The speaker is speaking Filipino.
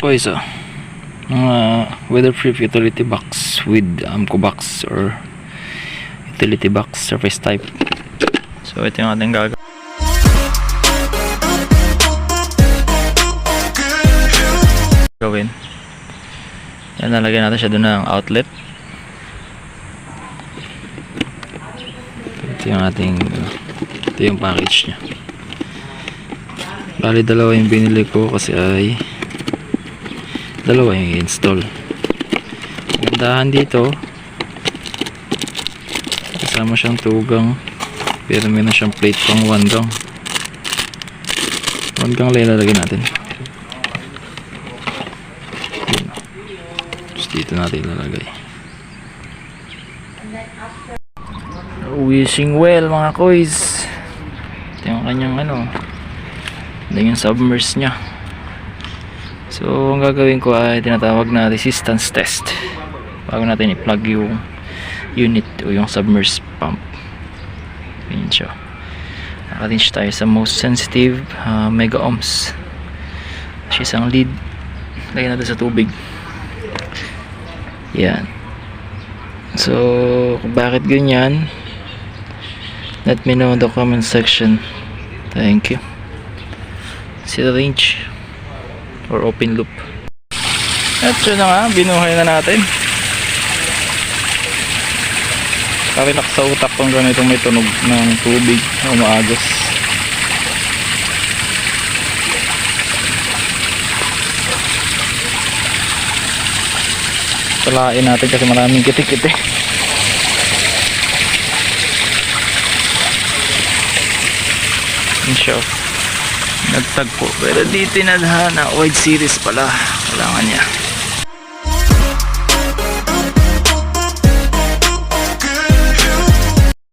guys, mga weatherproof utility box with amco box or utility box surface type. So ito yung ating gagawin. Yan, nalagyan natin siya doon ng outlet. Ito yung ating ito yung package nya. Bali dalawa yung binili ko kasi ay dalawa yung install. Gandahan dito, kasama siyang tugang, pero meron siyang plate pang 1 gang. 1 gang lang ilalagay natin. Tapos dito natin ilalagay. Wishing well mga koys. Ito yung kanyang ito yung submerse nya. So ang gagawin ko ay tinatawag na resistance test bago natin i-plug yung unit o yung submerged pump. Ganyan siya. Nakatinch tayo sa most sensitive mega ohms. Isang lead, lagyan natin sa tubig. Yan. So kung bakit ganyan, let me know in the comment section. Thank you. See the range or open loop. At yun na nga, binuhay na natin. Karilak sa utak kung ganitong may tunog ng tubig na umaagos. Talain natin kasi maraming kitik-kitik. Insyo nagtagpo, pero di tinadhana, wide series pala kailangan niya.